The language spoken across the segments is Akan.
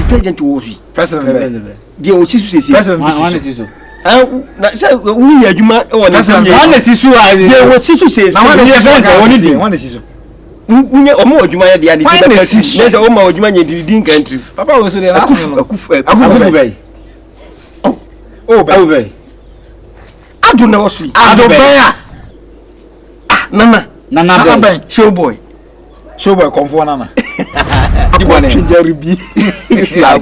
president was we. President. The Ochisu says, President. Na say we adwuma e wona say one sisu a dey wo sisu say one sisu unye omo adwuma ya dey dey na say o ma adwuma nya didin country papa wo so dey last akufu bay oh bay adu na wosu adu bay nana bay show boy comfort nana di bone jaribi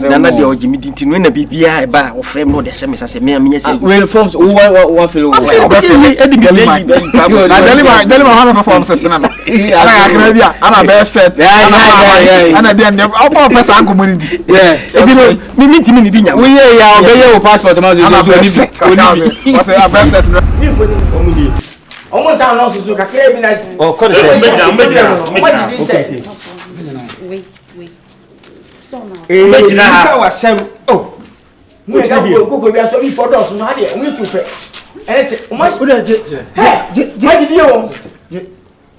nana de ojimi dinti no na bibia e ba o frame no de hye me say me anya say we forms one feel edi mi leyi Jalima hana performance sena no ana akra bia ana be set ana dia ndem omo pesa anko moni di edi mi timi ni di nya we ya obeye wo passport ma so ni o say a set no almost sound no so kakere bi na oh call say wait. So now. Medina wa sem. Oh. Mu ya go bi aso bi for dos no ade mu tu fe. Elete, o ma o de ma di o.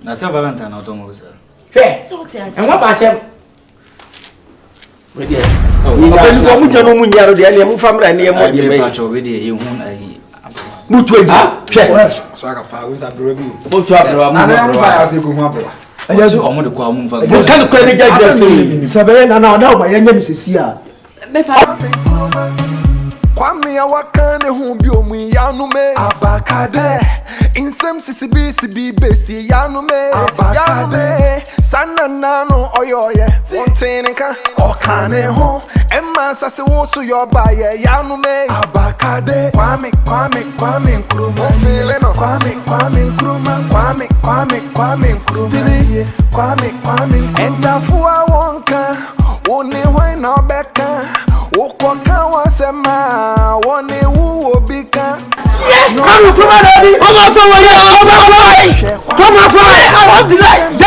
Na Saint Valentine na otomo sa. Fe. En wa ba sem. We dey. Oh, mu jano mu nyaro de na mu famra na mo de be pacho we dey ehun ayi. Mu tu eji. So aka pa we sa brogu. Mo tu abro na na fa ase ko mu abro. Ayo omo de kwa mu mfa. Mo kan ko ne jaje. Sabere na na o ma yanya misisi a. Me pa Kwame awakane hu bi omu yanu me abakade insem sisibi besi yanu me sanna nano oyoye wontenka okane ho emma sase wo so yo baye yanu me abakade Kwame Nkrumah fele no Kwame Nkrumah Kwame endafuwa wonka woni hwe na obeka Okoka wasema woni wuwo bika Come to my daddy. Come on for I want to like. Come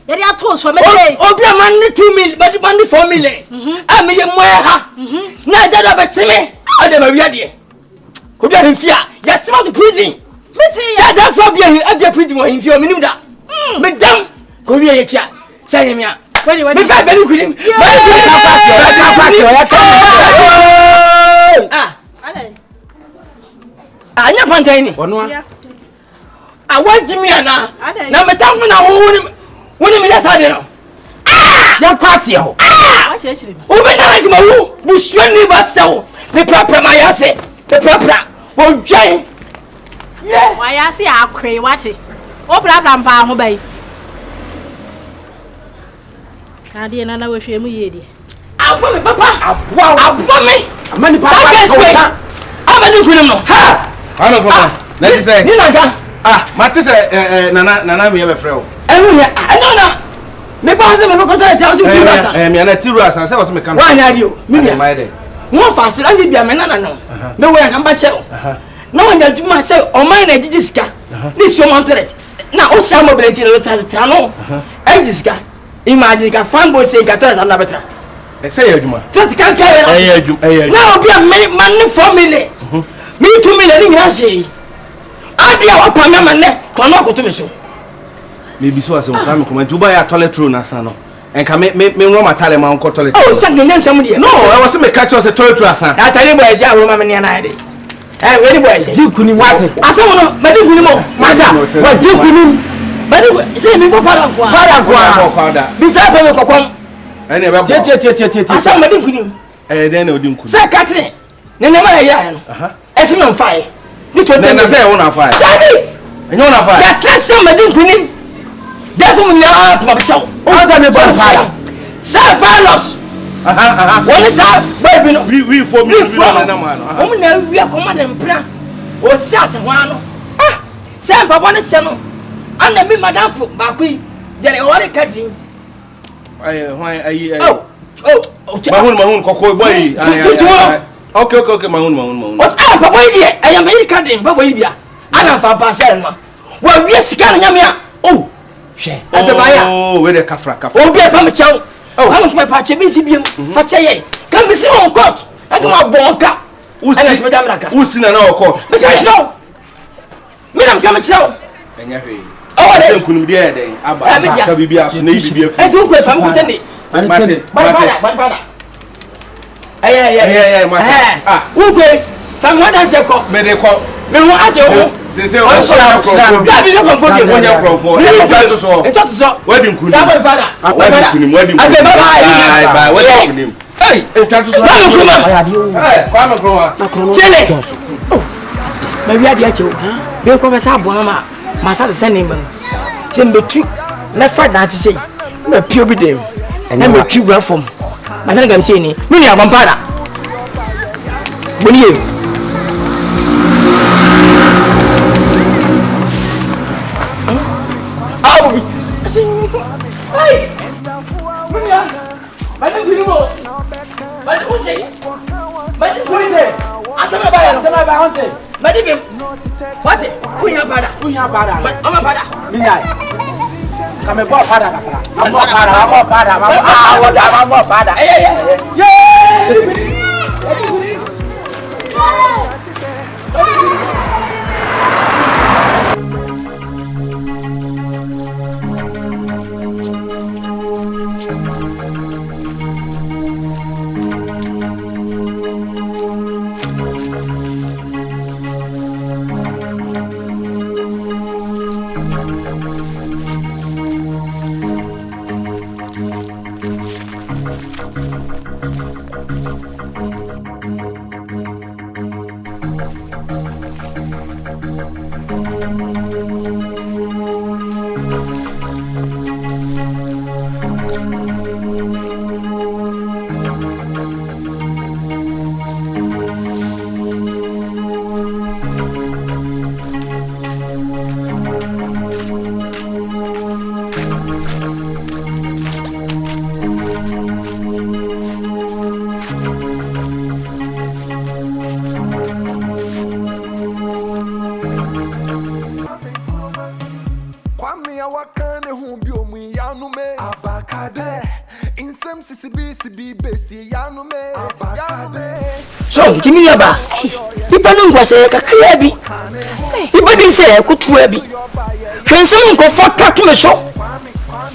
Yeri ato so me obi man 2 million but man 4 million ah me ye moya na jada betime ade ma wiade ko do himfia ya tima to prison say that for be prison wo himfia minim da me dam ko wi ye tia say ye me a me fa be ni kunim pass ya anya Pantah ni ono awajimi ana na metamfo na wo When you say no, ya pass you. Obi na like mawu, bu shweni bat sawo. Pe papa ma ya se, pe papa. Wo dwan. Yeah. Why ya se akre wate. O bra mpa ho bai. Ka de na wo hwe mu ye de. Abo me papa. Abo me. Amani papa. Amani kunim no. Ha. Ano papa. Let you say. Ni na ga. Mate say nana me be frɛ o. No. Me pass me go to tell you to me na tiru asan say was me come. Why na dio? Me bia. Mo fa sira ndi bia me na no. Me we kan ba che o. no one that must say, oh, my Naija. This your Unauthorised. Now, Osaa mobility, no, and this guy. Imagine a fan boy saying, Katoa and Nabetra. Say, Juma. Just can't carry now, be a money 4 million. Me 2 million in Rashi. I dear what Pamela, Konoko to me so. Maybe so as I'm coming to buy a toilet room, Asano. And can make me room a Talaman toilet. Oh, something else. No, I was to catch us a toilet to us. I tell you, boys, I remember me and I did. Eh, where boys? Do couldn't what? I saw no, but you couldn't. Massa, what do couldn't? But say me for Pada. Before I come. I never. I saw my couldn't. Eh, then I didn't. Sir, Catherine. Never a yarn. As on fire. You told them to say on fire. Daddy! And you're on fire. That somebody couldn't. Therefore, we are not so. Answer me, fire. Sir, Valos. What is that? Baby, we for me. We are commanding plan. Osaa one. Sam, Papa, one is Sano. And the Madame for Bakui. Then I want to cut him. My own cocoa boy. Okay, my own. What's up, Papa? I am very cutting, Papa. I am Papa Selma. Well, we are scanning Yamia. Oh, share. Oh, where the Kafra. Oh, be a Pamichao. Oh, I don't my patch, Missibium, Fachaye. Come be seen on court. I come out Bonka. Who's Madame Raka? Who's in our court? But I know. Madame Camacho. Oh, I couldn't be a day. I be a do go from Mutani. Who go from what I say, medical. No, I don't. Say, Daddy, look for you. When you're for it, wedding could him. Hey, maybe I get you. You'll come as a bomber. Master sending me. Send me two. Let fight that to say. I'm a pure them. And I'm a cube from. I think I'm saying, Mini Vampara. When you hey! Madam Bruwaah! Madam okay! Madam Bruwaah! Asama ba hunting! Madam what? Who ya bada? I'm a bada! Minai! Come a bada! I'm a bada! Yeah! So, Jimmy Yaba, people don't go say, Kakrabi. People didn't say, I could be. When someone go for cut to the show,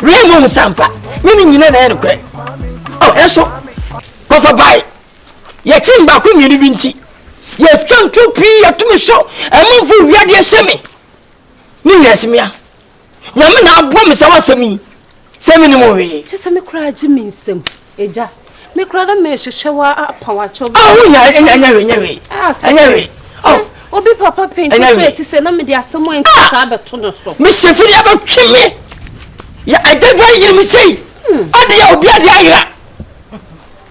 Raymond Sampa, meaning you never had a crack. Oh, and so, go for buy. Yet, in Bakum, you didn't see. Yet, trying to pay to the show, and move for Yadia Semi. Yes, Mia. Yaman, I promise I was a me. 7 more. Just a me cry, Jimmy, sim. Eja. Me crowd me shower power chop. Oh, yeah, anyway. Oh, Obi Papa paint to say, no, me there someone to Sabbath to the so. Miss Sophia about me. Yeah, I just want you to say. Oh, they are be at the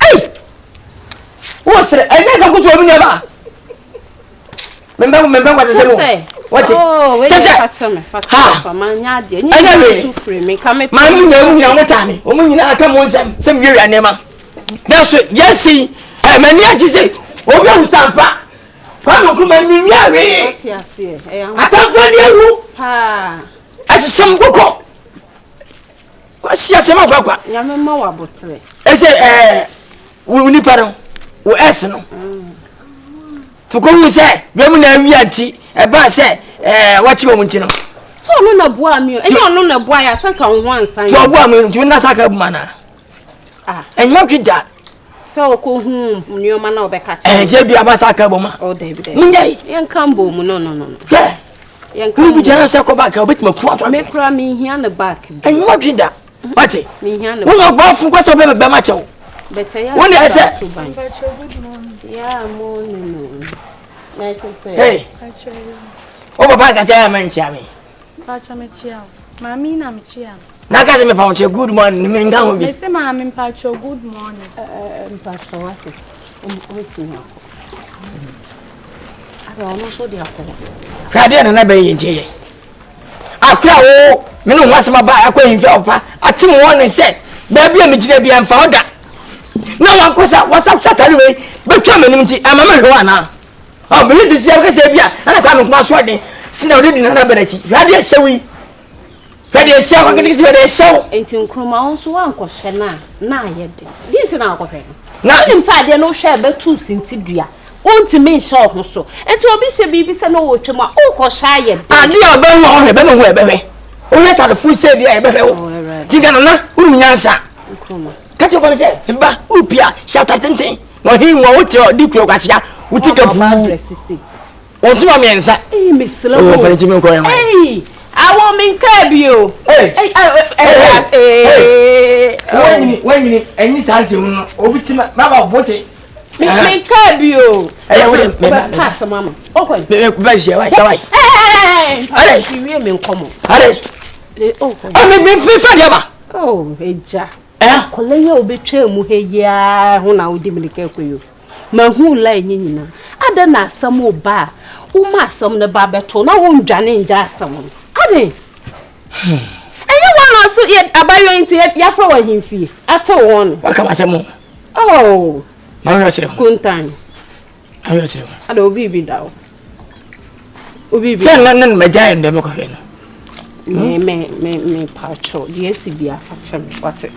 hey! What's it? I guess I could to never. Remember what I say? What? Oh, wait a minute. For my yard, you free me. Come, my time. Woman, I come on some year and never. That's it. Yes, see, I mean, I just say, oh, young Sampa. Kwame Nkrumah mi wia we. Ati ase. Atamfo de ewu. Pa. Ati sem kokọ. Kwasi asem akwa. Nyame ma wa botre. Ese wo ni paro. Wo es no. Fuko hu se, be mu na wia nti, e ba se wachi wo mu nti no. So no na boa mi o. Enyo no na boa ya sanka wo ansan. To boa mi nti na saka bu mana. Enyo twida. So ko hu nyoma na obeka cha. Je bia ba saka bu ma. Oh David. Munjai. Yen kambo mu no. Yen kambo. Ni bujana sa ko ba ka obetima ku atwa. Me kra mi hia na back. Enyo twida. Wati. Mi hia na. Wo no ba fu kwa so be ma cha wo. Better ya. Woni ese. Yeah, morning. Night say. Hey. O baba ka say am nchia me. Pacha me chia. Mami na me chia. Na ka say me pa nchia good morning me nga ho bi. Me say mami pacha good morning. Pacha what? Otinya. Aga ono so dia ko. Rade na be yin tie. Akra wo me no wasema ba akwa yimfe opa. Atim won say ba bia me gina bia mfa oda. Na wankosa WhatsApp chat ari we betwa me nim ti amama hwe wana. Oh, me ti say ka say bia na Kwame Nkrumah so de. Sina odi na ba na chi. Rade hyewi. Rade hyewi kwa kiti rade hyewi. Enti Nkrumah on so wanko hye na ayede. Di enti na akofhe. Na nim sa de no hwe be tu sinti dua. Onti me hye ho so. Enti obi hye bibi se no wo twema o ko hye ayede. Ade oba ho hwe be me ho ebe hwe. O ye ta fu say bia ebe hwe wo. Tiga na unu nyansa. Nkrumah. Kati ko se ba upia shata tenten. No hi wo wote di kuro kwasia. Utika pu. Onti ma miensa. Me slow. Oh, for the ko yan. Hey, I want me cabio. Hey. When any sense you obi tima ma bote. Me cabio. Eh, we me pass mama. Okay. Be se wai. Hey. Ale. You me nkomo. Ale. Oh. Me fa dia ba. Oh, eja. Kole ye obetwa mu he ya ho na odi milike koyo. Ma hu la nyina. Ada na asam oba. Uma asam ne ba beto na wo ndwane nja asam. Ade. Enye wana so ye abayo nti ya fra wa himfie. Ato won. Waka masem. Oh. Ma yo sere. Kuntan. Ayo sere. Ada obi bi dawo. Obi bi. Se nan maja ende me ko hwe no. Me pacho. Di esibi afa me wate.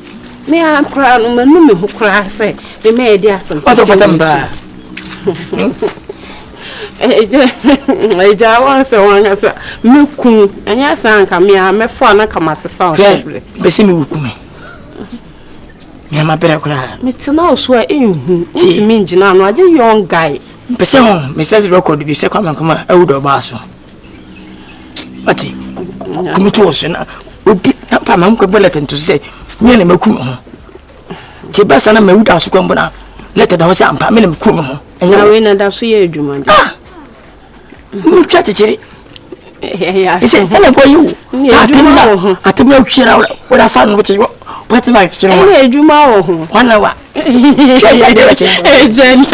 Me am kra no manu me hu kra se me edi asem. What's up tamba? Eja wan se wan asa me kun anya sanka me a me fo na kama sesa o shebre. Be se me wuku me. Me ma bere kra. Me tina o so a ehu. Uti me ngina no age young guy. Be se hon, me se record bi se Kwame Nkrumah ewudo ba so. Wati. Kumitu o se na obi na pa ma mko bulletin to say me na makum ho. Ti basa na mawuda so kwambo na leta da ho se ampa me na makum ho. Enya we na da so ye adwuma ndi. Mutwa tichiri. Ese na boy you. Atemna utwira wora fa no tichi. What am I tichiri? Enya adwuma wo ho. Wana wa. Twa de bache. Ejeni.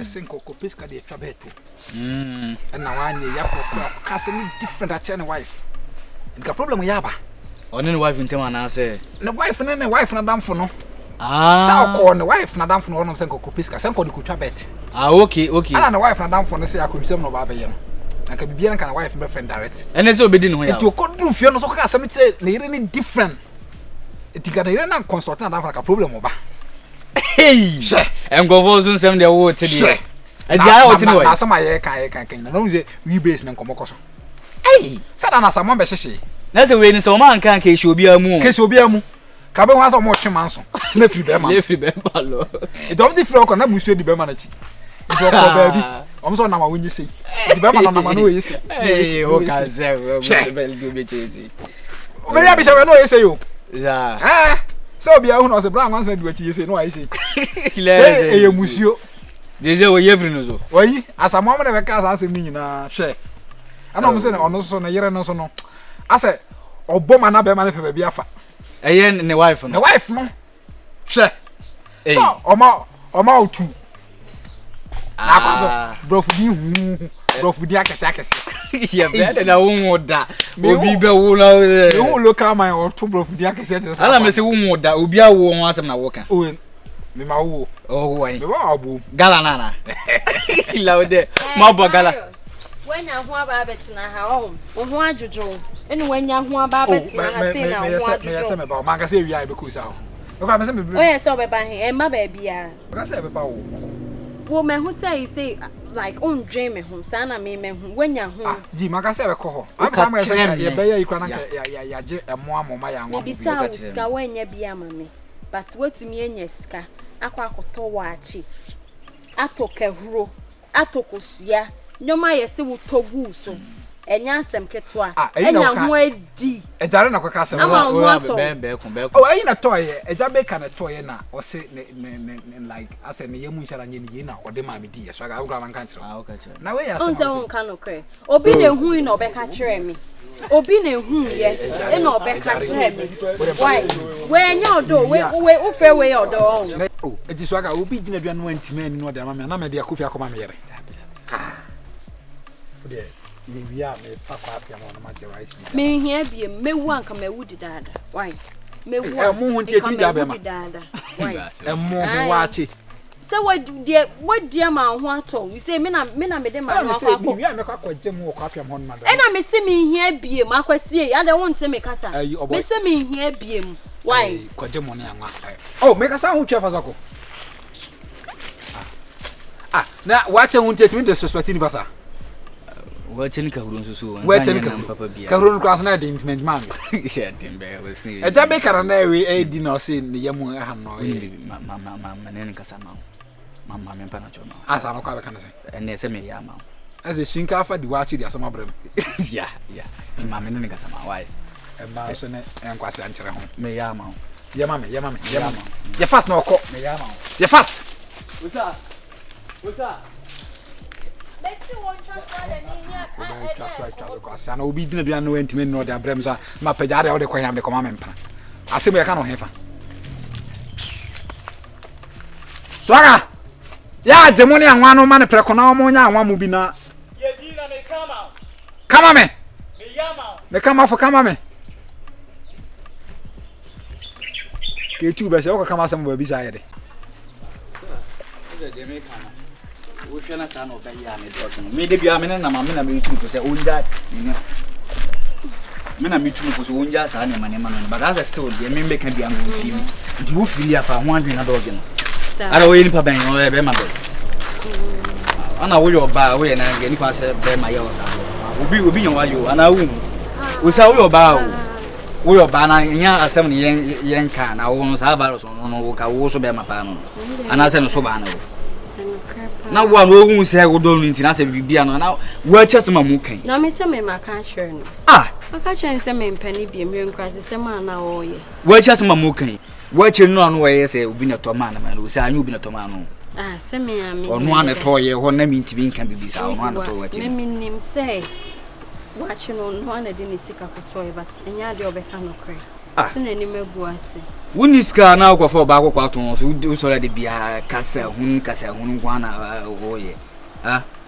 Senko ko piska de trabeto. And now one ya for casting different at your wife. The problem yaba. On the wife in Tima na say. The wife and the wife na dam for no. Ah. So call the wife na dam for no senko ko piska senko de kutrabet. Okay. And the wife na dam for no say I could no baba yen. And can be an wife and friend direct. And it's obedient no ya. It you could do fear no so ka some say really different. It got a consult na dam for a problem oba. Hey. Em go for soon sem dey wo te dey. E dia wo te no way. Na some aye kan na no say we base na komokoso. Hey, sada na some be hye. Na say we ni so man kan ke shi obi amu. Ke shi obi amu. Ka be ho asa mo twe manso. Se na free be man. Le free be ba lo. E don di free ko na busu di be man achi. E do ko ba bi. Om so na ma wonyi sei. Di be man na ma no yesi. Hey, o ka ze we be be chezi. O be ya bi se we no yesi yo. Za. So obi ahu no se bra man se di wachi yesi no ayi sei. Say e yemusuo. Deze we yefri no so. Oyi, asamo mo de be ka sa asem ni nyina hwe. Ana mo se na ono so na yere no so no. Ase oboma na be ma na fe ba bi afa. Eye ne wife no. The wife no. Hwe. So oma otu. Akwa brofudi hu. Brofudi akese. Ya be na wo da. Obi be wo na. You local man or two brofudi akese. Ala me se wo da, obi awo ho asem na wo kan. Me ma wo. Oh why? Me wa abu. Gala nana. Laude. Mabo gala. When you want to na home, ho adwojo. Enu when you want to na ha say na ho adwojo. Me say me ba, man ka say wi ai be kusa ho. O ka me say me. Oh yes, so be ba he, e ma ba bia. O ka say be ba wo. Wo me who say you say like on dream me home, sa na me hu when you ho. Ji man ka say be ko ho. Am ka say ye be ya ikwa na ya je emo amoma ya nwa. Me bi sa ska when ya bia ma me. But what to me enya ska akwa akoto wa achi. Atokahuro, atokosua. Nyoma yesi wo togu so. Enya asem ketwa. Enya ho adi. Ejare na kwaka asem. Be Oh, ayi na toy. Eja be ka na toy na o se ne like asem ne yemu nshara nye ni na ode ma me di so aga agura man kan tiro. Ah, okay. Na we ya asem. Onse ho kan no kre. Obi na hu na obeka kire me. Obi na hu ye. E na obeka kire me. Why? We enya odo, we ufe we odo on. Oh, edi so aga obi gina dua no antime ani no de ama me na me de akofia akoma me yere. Ode ni wia me fa kwa apia mo na ma je rice me hia bie mewu anka mewu di dada. Why? Mewu. Mo hu ntie ti ja be ma. Why? Mo ho waachi. So what dia ma ho ato? We say me na me de ma ho akwa. Wia me kwa kwaje mo kwa apia mo na. E na me se me hia bie ma kwasie. Ya de won te me kasa. Me se me hia bie mu. Why? Kwaje mo na anwa. Oh, me kasa ho twa fa sako. Na wacha hunte tumi de suspect ni basa. Wacha ni kahuru nsusu. Wacha ni kahuru class na de intimate man. Yeah, timbe we see. E da be kara na we e di na o se ne yemu ha no e. Mama ne nkasa ma. Mama me mpa na chono. Asa no kwa be kana se. Ene se me ya ma. Ase shinka afa di wachi di asama brem. Yeah. Mama ne nkasa ma why? E ma so ne enkwase ankere ho. Me ya ma. Ye mama. Ye fast na okọ. Me ya ma. Ye fast. Osaa. Beti won trust na ni hia. Kwasa na obi dina bia no antime no de abrem so ma pagya de o de kwanyam de koma me mpa. Asem ye ka no hefa. Swaga. Ya demoni anwa no ma ne preko na o mo nya anwa mu bi na. Ye di na me kama. Kama me. Me yama. Me kama fo kama me. Ke tu be se o kama asem ba bi sa ye de. We shall say no be ya me do. Me de bia me na me na me tu for say onja me na me tu for say onja sa na ma no but as still dey me make bia no fi me di wo fili afa ho adwen na dog no ara we ni pa ben o be ma do ana wo yo ba we na nge ni kwa say be ma ye o sa obi nyon wa yo ana wu o sa wo yo ba o wo yo ba na nya asem ne yen ka na wo no sa ba so no wo ka wo so be ma pa no ana se no so ba na wo na wo no hu se go do nti na se bibia no na wo chese ma mu kan Na me se me maka Akyere no. Maka Akyere se me mpani bia me nkrase se ma na wo ye. Wo chese ma mu kan wo Akyere no no wo ye se obi na to ma na ma no se anyu obi na to ma no. Se me a me. Ono ana to ye ho na mi ntimi nkan bibisa ono ana to wo Akyere. Me nim say wo Akyere no ana de ni sika koto but enya de obeka no kre. Se na ni magu ase. Wuniska na akwafo ba akwakwa to so so de bia kasa hun kwana oye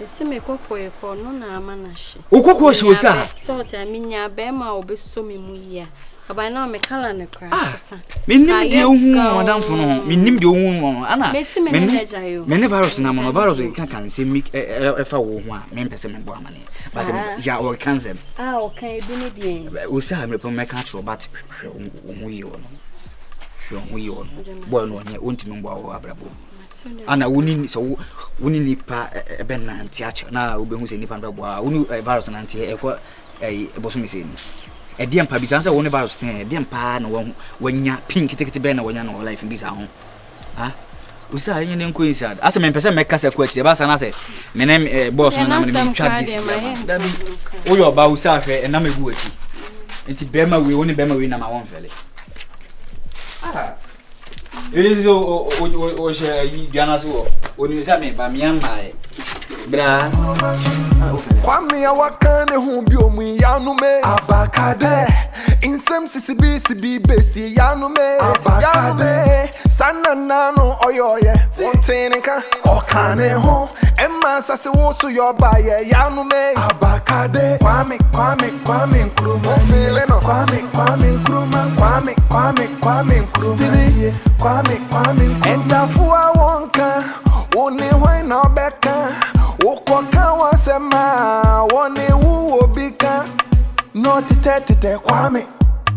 se me kokoye ko no na ama na hye okoko hye Osaa so ta minya be ma obeso me mu ya aba na me kala ne kra sesa minnim de ohun madam fo no minnim de ohun mo ana me ne virus na mo virus kan se mi efa wo ho a me pese me bo amane but ya o cancer o kan ebi ne die Osaa me po me ka tro but omu yi ono hwe yi ono boy no nya ontimi mbo awo abrabo ana woni so woni nipa ebe na antiache na obehu se nipa bebo a woni virus na antie ekwa eboso meseni ediampa bisa se woni virus ten ediampa na wanya pink tikiti be na wanya na life bisa ho Osaa yen ne nko inside ase me pese me kasa kwa chi ba sa na se menem boss na me twa dis da bi wo yo ba Osaa hwe na megu achi enti bema we woni bema we na ma won fele it is o she Diana so oni se me ba mi amae Bra. Kwame awakane humbi omu yanu me abakade insem CCB besi yanu me sana nano oyoye wontinka okane ho emma sase wo so yo baye yanu me abakade Kwame Nkrumah feeling no Kwame Nkrumah Kwame Nkrumah Kwame entafuwa wonka woni hwan na obeka Wokoka wasema wone uobika no tete Kwame